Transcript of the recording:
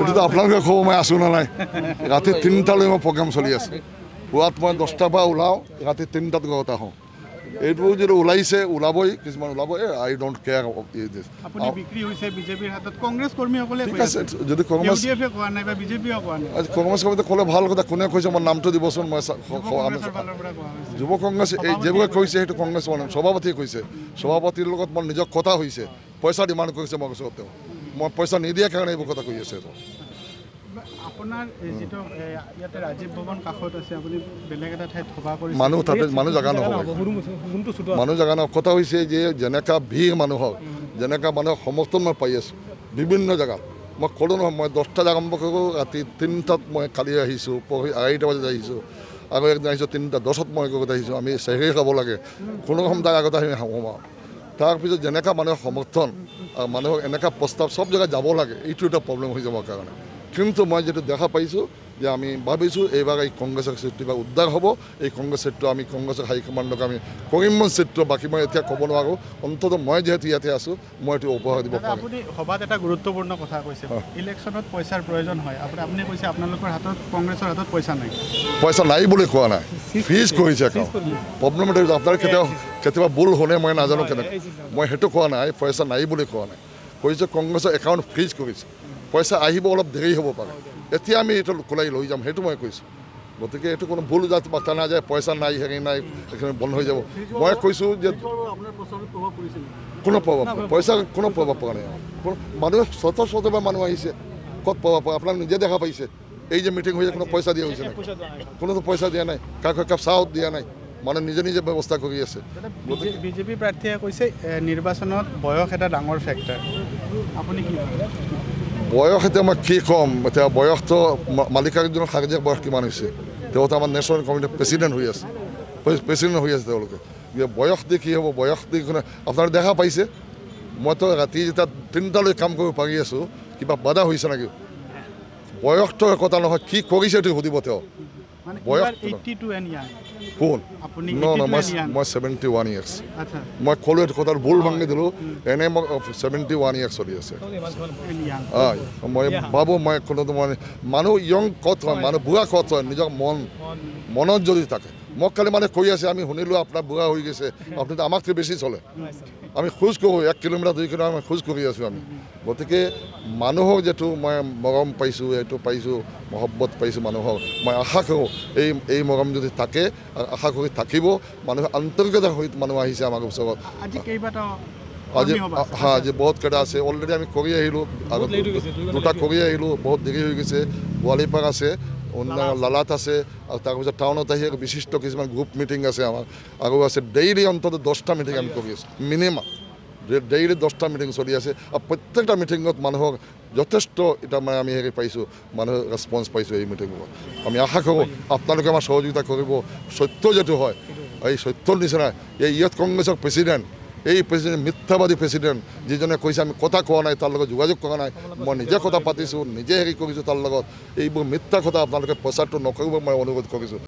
এইটোতো আপোনালোকে ক'ব মই আছোঁ নে নাই ৰাতি 3টালৈ মই প্ৰগ্ৰাম চলি আছে পুৱাত মই 10টাৰ পৰা ওলাওঁ ৰাতি 3টাত ঘৰত আহোঁ এইটো যদি ওলাইছে ওলাবই কিছুমান ওলাবই আই ডোণ্ট কেয়াৰ আপুনি বিক্ৰী হৈছে বিজেপিৰ হাতত কংগ্ৰেছ কৰ্মীসকলে ঠিক আছে যদি কংগ্ৰেছ কোৱা নাই বা বিজেপিও কোৱা নাই কংগ্ৰেছ কৰ্মীয়ে ক'লে ভাল কথা কোনে কৈছে মোৰ নামটো দিবচোন মই যুৱ কংগ্ৰেছ এই যিবোৰে কৈছে সেইটো কংগ্ৰেছ সভাপতিয়ে কৈছে সভাপতিৰ লগত মোৰ নিজৰ কথা হৈছে পইচা ডিমাণ্ড কৰিছে মই কৈছোঁ তেওঁ মই পইচা নিদিয়াৰ কাৰণে এইবোৰ কথা কৈ আছে আপোনাৰ যিটো ইয়াতে ৰাজীৱ ভৱন কাষত আছে আপুনি বেলেগ এটা ঠাইত সভা কৰিছে মানুহ তাতে মানুহ জাগা নহ'ব মানুহ জাগা নহয় কথা হৈছে যে যেনেকুৱা ভিৰ মানুহৰ যেনেকুৱা মানুহৰ সমৰ্থন মই পাই আছোঁ বিভিন্ন জেগাত মই ক'লোঁ নহয় মই 10টা আৰম্ভ কৰোঁ ৰাতি 3টাত মই কালি আহিছোঁ পঢ়ি 2:30 বজাত আহিছোঁ আৰু একদিন আহিছোঁ 3:10 মই আগত আহিছোঁ আমি চেহেৰি খাব লাগে কোনো সময় আগত আহি সোমাওঁ তাৰপিছত যেনেকুৱা মানুহৰ সমৰ্থন আৰু মানুহক এনেকুৱা প্ৰস্তাৱ চব জেগাত যাব লাগে এইটো এটা প্ৰব্লেম হৈ যাবৰ কাৰণে কিন্তু মই যেটো দেখা পাইছোঁ যে আমি ভাবিছোঁ এইবাৰ এই কংগ্ৰেছৰ চিটটো বা উদ্ধাৰ হ'ব এই কংগ্ৰেছ চিটটো আমি কংগ্ৰেছৰ হাইকমাণ্ডক আমি কৰিমগঞ্জ চিটটো বাকী মই এতিয়া ক'ব নোৱাৰোঁ অন্ততঃ মই যিহেতু ইয়াতে আছোঁ মই এইটো উপহাৰ দিব পাৰিম আপুনি সভাত এটা গুৰুত্বপূৰ্ণ কথা কৈছে ইলেকশ্যনত পইচাৰ প্ৰয়োজন হয় আপুনি কৈছে আপোনালোকৰ হাতত কংগ্ৰেছৰ হাতত পইচা নাই পইচা নাই বুলি কোৱা নাই ফিজ কৰিছে প্ৰব্লেম এটা আপোনাৰ কেতিয়াবা ভুল হ'লে মই নাজানো কেনেকৈ মই সেইটো কোৱা নাই পইচা নাই বুলি কোৱা নাই কৈছে কংগ্ৰেছৰ একাউণ্ট ফ্ৰিজ কৰিছে পইচা আহিব অলপ দেৰি হ'ব পাৰে এতিয়া আমি এইটো খোলাই লৈ যাম সেইটো মই কৈছোঁ গতিকে এইটো কোনো ভুল যাতে বাচ্চা নাযায় পইচা নাই হেৰি নাই এইখিনি বন্ধ হৈ যাব মই কৈছোঁ যে কোনো প্ৰভাৱ পইচা কোনো প্ৰভাৱ পৰা নাই মানুহ শত মানুহ আহিছে ক'ত প্ৰভাৱ পৰে আপোনাক নিজে দেখা পাইছে এই যে মিটিং হৈছে কোনো পইচা দিয়া হৈছে নাই কোনোতো পইচা দিয়া নাই কাক কাপ চাহ দিয়া নাই মানে নিজে নিজে ব্যৱস্থা কৰি আছে বিজেপি প্ৰাৰ্থীয়ে কৈছে নিৰ্বাচনত বয়স এটা ডাঙৰ ফেক্টৰ আপুনি কি বয়স এতিয়া মই কি ক'ম এতিয়া বয়সটো মালিকাৰ্জুনৰ খাগজিয়াৰ বয়স কিমান হৈছে তেওঁতো আমাৰ নেশ্যনেল কমিটিৰ প্ৰেচিডেণ্ট হৈ আছে তেওঁলোকে বয়স দি কি হ'ব বয়স দি আপোনালোকে দেখা পাইছে মইতো ৰাতি যেতিয়া 3টালৈ কাম কৰিব পাৰি আছোঁ কিবা বাধা হৈছে নেকি বয়সটো কথা নহয় কি কৰিছে এইটো সুধিব তেওঁ বয়স কোন মই 71 ইয়াৰ্ছ মই ক'লোঁ এইটো কথাৰ ভুল ভাঙি দিলোঁ এনেই মই 71 ইয়াৰ্ছ চলি আছে মই ভাবোঁ মই কোনো মানুহ য়ং ক'ত হয় মানুহ বুঢ়া ক'ত হয় নিজৰ মনত যদি থাকে মোক কালি মানে কৈ আছে আমি শুনিলোঁ আপোনাৰ বুঢ়া হৈ গৈছে আপুনি আমাতকৈ বেছি চলে আমি খোজ কৰোঁ 1 কিলোমিটাৰ 2 কিলোমিটাৰ আমি খোজ কৰি আছোঁ আমি গতিকে মানুহক যিটো মই মৰম পাইছোঁ এইটো পাইছোঁ মহব্বত পাইছোঁ মানুহক মই আশা কৰোঁ এই মৰম যদি থাকে আশা কৰি থাকিব মানুহে আন্তৰিকতাৰ সহিত মানুহ আহিছে আমাৰ ওচৰত আজি আজি বহুত কেইটা আছে অলৰেডি আমি কৰি আহিলোঁ আগত 2টা কৰি আহিলোঁ বহুত দেৰি হৈ গৈছে গোৱালিপাৰ আছে লালাত আছে আৰু তাৰপিছত টাউনত আহি বিশিষ্ট কিছুমান গ্ৰুপ মিটিং আছে আমাৰ আৰু আছে ডেইলি অন্ততঃ 10টা মিটিং আমি কৰি আছোঁ মিনিমাম ডেইলি 10টা মিটিং চলি আছে আৰু প্ৰত্যেকটা মিটিঙত মানুহক যথেষ্ট এতিয়া মানে আমি হেৰি পাইছোঁ মানুহৰ ৰেছপন্স পাইছোঁ এই মিটিঙত আমি আশা কৰোঁ আপোনালোকে আমাৰ সহযোগিতা কৰিব সত্য যিটো হয় এই সত্যৰ নিচিনা এই ইয়থ কংগ্ৰেছৰ প্ৰেচিডেণ্ট এই প্ৰেচিডেণ্ট মিথ্যাবাদী প্ৰেচিডেণ্ট যিজনে কৈছে আমি কথা কোৱা নাই তাৰ লগত যোগাযোগ কৰা নাই মই নিজে কথা পাতিছোঁ নিজে হেৰি কৰিছোঁ তাৰ লগত এইবোৰ মিথ্যা কথা আপোনালোকে প্ৰচাৰটো নকৰিব মই অনুৰোধ কৰিছোঁ